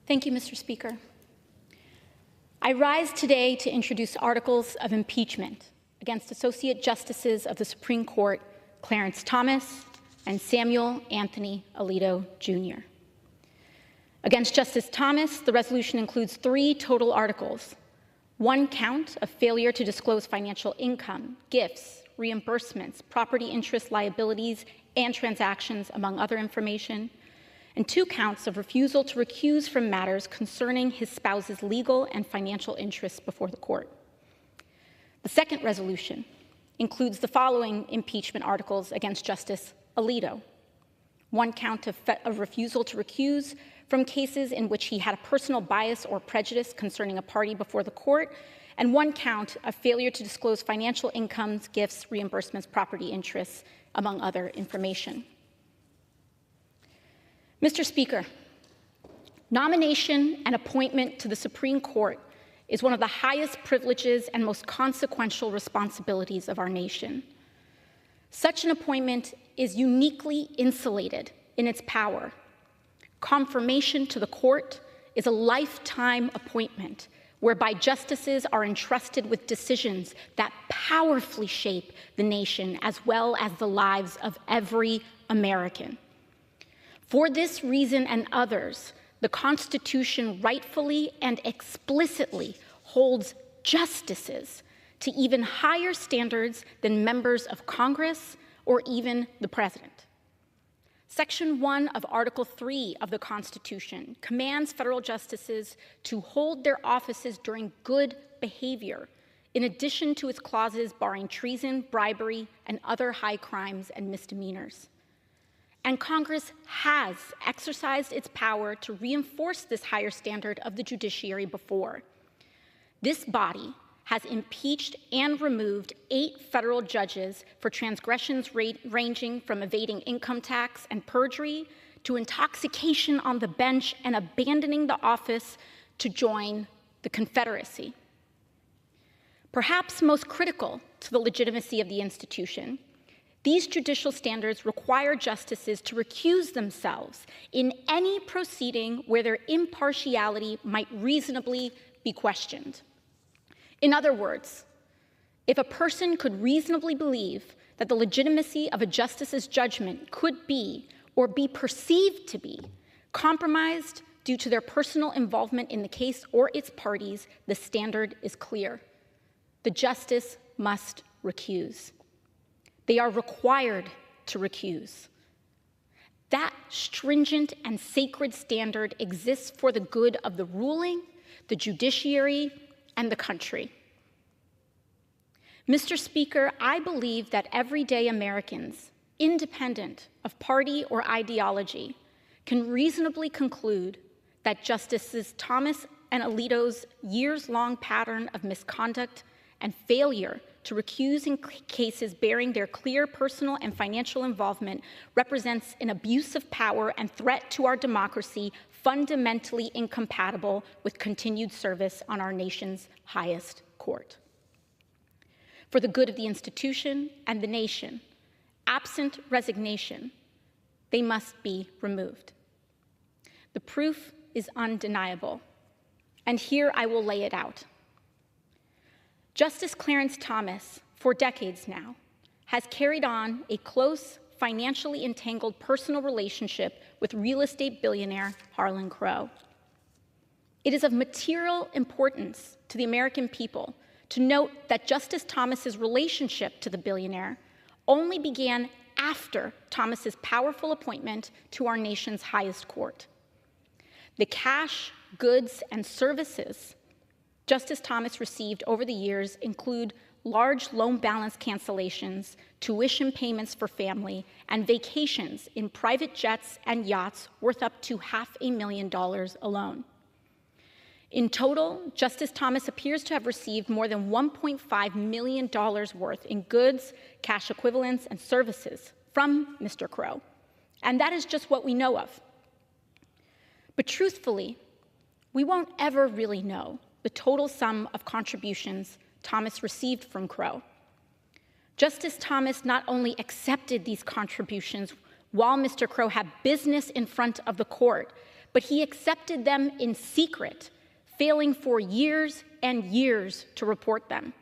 Thank you, Mr. Speaker. I rise today to introduce articles of impeachment against Associate Justices of the Supreme Court, Clarence Thomas and Samuel Anthony Alito, Jr. Against Justice Thomas, the resolution includes 3 total articles: 1 count of failure to disclose financial income, gifts, reimbursements, property interest liabilities, and transactions, among other information, and 2 counts of refusal to recuse from matters concerning his spouse's legal and financial interests before the court. The second resolution includes the following impeachment articles against Justice Alito: 1 count of refusal to recuse from cases in which he had a personal bias or prejudice concerning a party before the court, and 1 count of failure to disclose financial incomes, gifts, reimbursements, property interests, among other information. Mr. Speaker, nomination and appointment to the Supreme Court is one of the highest privileges and most consequential responsibilities of our nation. Such an appointment is uniquely insulated in its power. Confirmation to the court is a lifetime appointment whereby justices are entrusted with decisions that powerfully shape the nation as well as the lives of every American. For this reason and others, the Constitution rightfully and explicitly holds justices to even higher standards than members of Congress or even the President. Section 1 of Article 3 of the Constitution commands federal justices to hold their offices during good behavior, in addition to its clauses barring treason, bribery, and other high crimes and misdemeanors. And Congress has exercised its power to reinforce this higher standard of the judiciary before. This body has impeached and removed 8 federal judges for transgressions ranging from evading income tax and perjury to intoxication on the bench and abandoning the office to join the Confederacy. Perhaps most critical to the legitimacy of the institution, these judicial standards require justices to recuse themselves in any proceeding where their impartiality might reasonably be questioned. In other words, if a person could reasonably believe that the legitimacy of a justice's judgment could be, or be perceived to be, compromised due to their personal involvement in the case or its parties, the standard is clear. The justice must recuse. They are required to recuse. That stringent and sacred standard exists for the good of the ruling, the judiciary, and the country. Mr. Speaker, I believe that everyday Americans, independent of party or ideology, can reasonably conclude that Justices Thomas and Alito's years-long pattern of misconduct and failure to recuse in cases bearing their clear personal and financial involvement represents an abuse of power and threat to our democracy fundamentally incompatible with continued service on our nation's highest court. For the good of the institution and the nation, absent resignation, they must be removed. The proof is undeniable, and here I will lay it out. Justice Clarence Thomas, for decades now, has carried on a close, financially entangled personal relationship with real estate billionaire Harlan Crow. It is of material importance to the American people to note that Justice Thomas's relationship to the billionaire only began after Thomas's powerful appointment to our nation's highest court. The cash, goods, and services Justice Thomas received over the years include large loan balance cancellations, tuition payments for family, and vacations in private jets and yachts worth up to $500,000 alone. In total, Justice Thomas appears to have received more than $1.5 million worth in goods, cash equivalents, and services from Mr. Crow, and that is just what we know of. But truthfully, we won't ever really know the total sum of contributions Thomas received from Crow. Justice Thomas not only accepted these contributions while Mr. Crow had business in front of the court, but he accepted them in secret, failing for years and years to report them.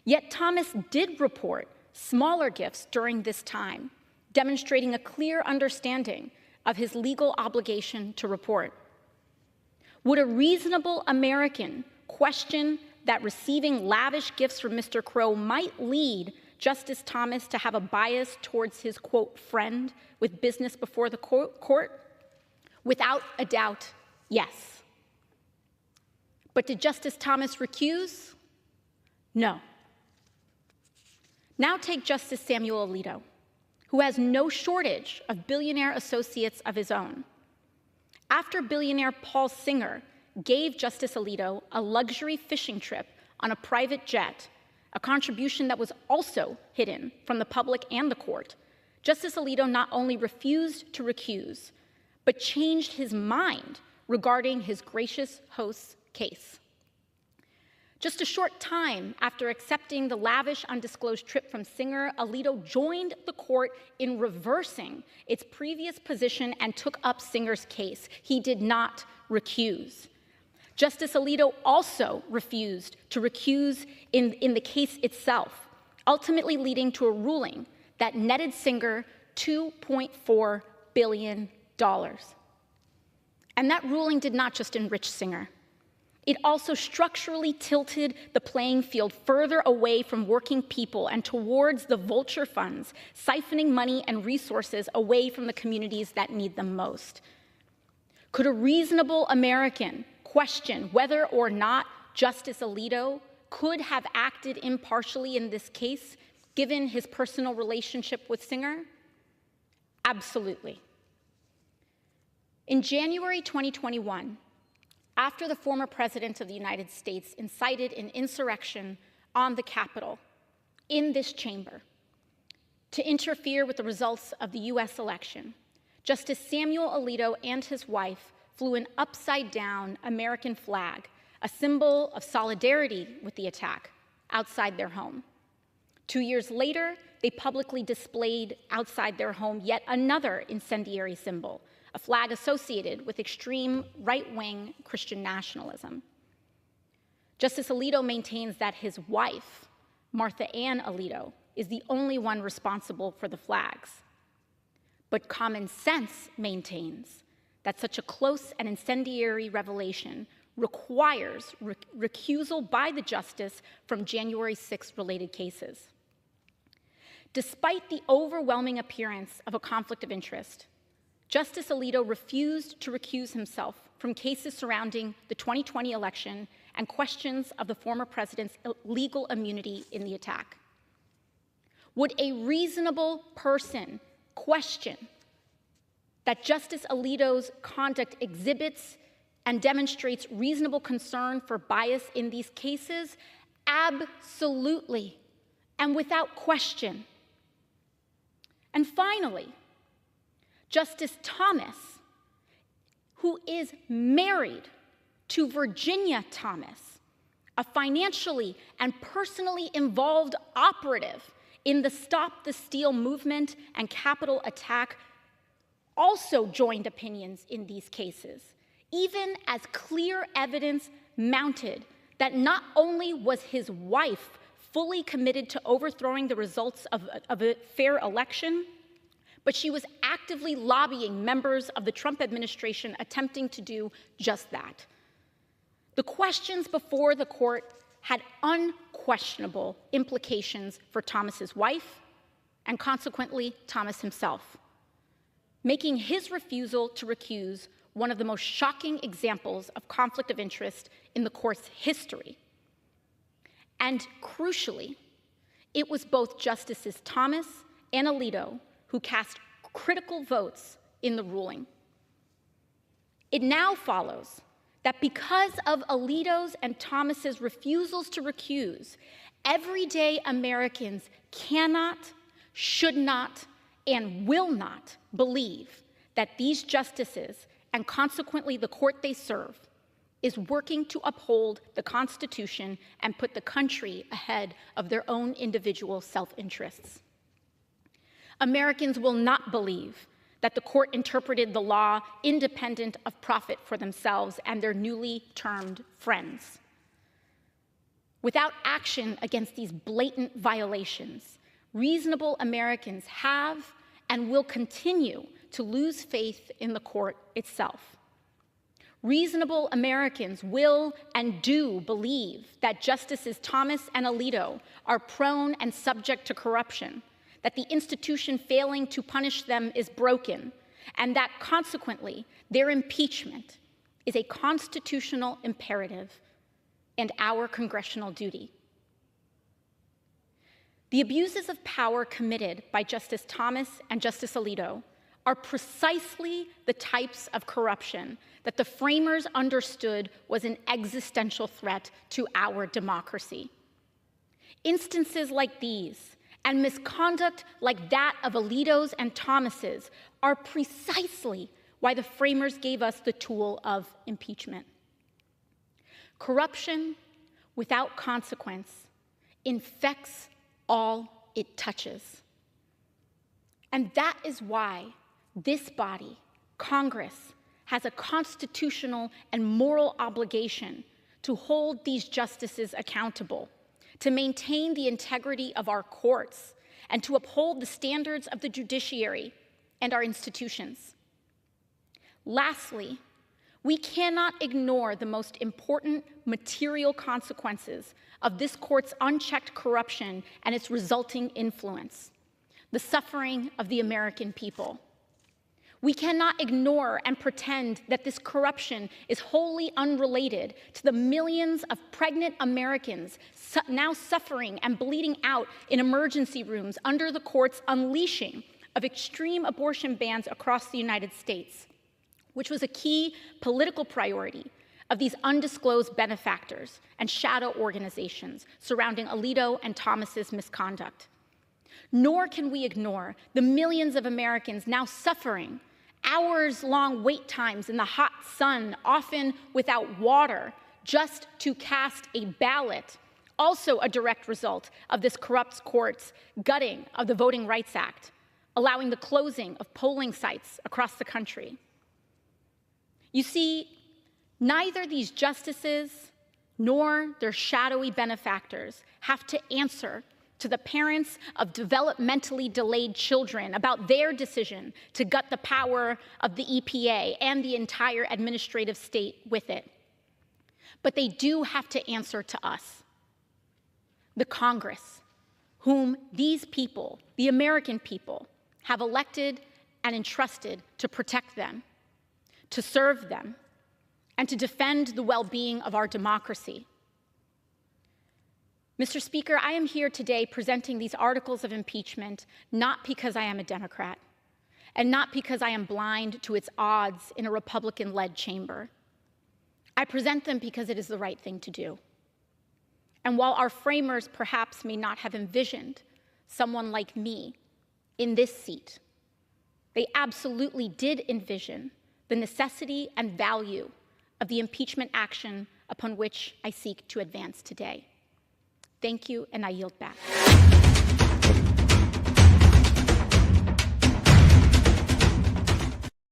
Yet Thomas did report smaller gifts during this time, demonstrating a clear understanding of his legal obligation to report. Would a reasonable American question that receiving lavish gifts from Mr. Crow might lead Justice Thomas to have a bias towards his, quote, friend with business before the court? Without a doubt, yes. But did Justice Thomas recuse? No. Now take Justice Samuel Alito, who has no shortage of billionaire associates of his own. After billionaire Paul Singer gave Justice Alito a luxury fishing trip on a private jet, a contribution that was also hidden from the public and the court, Justice Alito not only refused to recuse, but changed his mind regarding his gracious host's case. Just a short time after accepting the lavish undisclosed trip from Singer, Alito joined the court in reversing its previous position and took up Singer's case. He did not recuse. Justice Alito also refused to recuse in the case itself, ultimately leading to a ruling that netted Singer $2.4 billion. And that ruling did not just enrich Singer. It also structurally tilted the playing field further away from working people and towards the vulture funds, siphoning money and resources away from the communities that need them most. Could a reasonable American question whether or not Justice Alito could have acted impartially in this case, given his personal relationship with Singer? Absolutely. In January 2021, after the former President of the United States incited an insurrection on the Capitol in this chamber to interfere with the results of the US election, Justice Samuel Alito and his wife flew an upside-down American flag, a symbol of solidarity with the attack, outside their home. 2 years later, they publicly displayed outside their home yet another incendiary symbol, a flag associated with extreme right-wing Christian nationalism. Justice Alito maintains that his wife, Martha Ann Alito, is the only one responsible for the flags. But common sense maintains that such a close and incendiary revelation requires recusal by the justice from January 6 related cases. Despite the overwhelming appearance of a conflict of interest, Justice Alito refused to recuse himself from cases surrounding the 2020 election and questions of the former president's legal immunity in the attack. Would a reasonable person question that Justice Alito's conduct exhibits and demonstrates reasonable concern for bias in these cases? Absolutely, and without question. And finally, Justice Thomas, who is married to Virginia Thomas, a financially and personally involved operative in the Stop the Steal movement and Capitol attack, also joined opinions in these cases, even as clear evidence mounted that not only was his wife fully committed to overthrowing the results of a fair election, but she was actively lobbying members of the Trump administration attempting to do just that. The questions before the court had unquestionable implications for Thomas's wife and consequently Thomas himself, making his refusal to recuse one of the most shocking examples of conflict of interest in the court's history. And crucially, it was both Justices Thomas and Alito who cast critical votes in the ruling. It now follows that because of Alito's and Thomas's refusals to recuse, everyday Americans cannot, should not, and will not believe that these justices, and consequently the court they serve, is working to uphold the Constitution and put the country ahead of their own individual self-interests. Americans will not believe that the court interpreted the law independent of profit for themselves and their newly termed friends. Without action against these blatant violations, reasonable Americans have and will continue to lose faith in the court itself. Reasonable Americans will and do believe that Justices Thomas and Alito are prone and subject to corruption, that the institution failing to punish them is broken, and that consequently their impeachment is a constitutional imperative and our congressional duty. The abuses of power committed by Justice Thomas and Justice Alito are precisely the types of corruption that the framers understood was an existential threat to our democracy. Instances like these and misconduct like that of Alito's and Thomas's are precisely why the framers gave us the tool of impeachment. Corruption without consequence infects all it touches. And that is why this body, Congress, has a constitutional and moral obligation to hold these justices accountable, to maintain the integrity of our courts, and to uphold the standards of the judiciary and our institutions. Lastly, we cannot ignore the most important material consequences of this court's unchecked corruption and its resulting influence: the suffering of the American people. We cannot ignore and pretend that this corruption is wholly unrelated to the millions of pregnant Americans now suffering and bleeding out in emergency rooms under the court's unleashing of extreme abortion bans across the United States, which was a key political priority of these undisclosed benefactors and shadow organizations surrounding Alito and Thomas's misconduct. Nor can we ignore the millions of Americans now suffering hours-long wait times in the hot sun, often without water, just to cast a ballot, also a direct result of this corrupt court's gutting of the Voting Rights Act, allowing the closing of polling sites across the country. You see, neither these justices nor their shadowy benefactors have to answer to the parents of developmentally delayed children about their decision to gut the power of the EPA and the entire administrative state with it. But they do have to answer to us, the Congress, whom these people, the American people, have elected and entrusted to protect them, to serve them, and to defend the well-being of our democracy. Mr. Speaker, I am here today presenting these articles of impeachment not because I am a Democrat and not because I am blind to its odds in a Republican-led chamber. I present them because it is the right thing to do. And while our framers perhaps may not have envisioned someone like me in this seat, they absolutely did envision the necessity and value of the impeachment action upon which I seek to advance today. Thank you, and I yield back.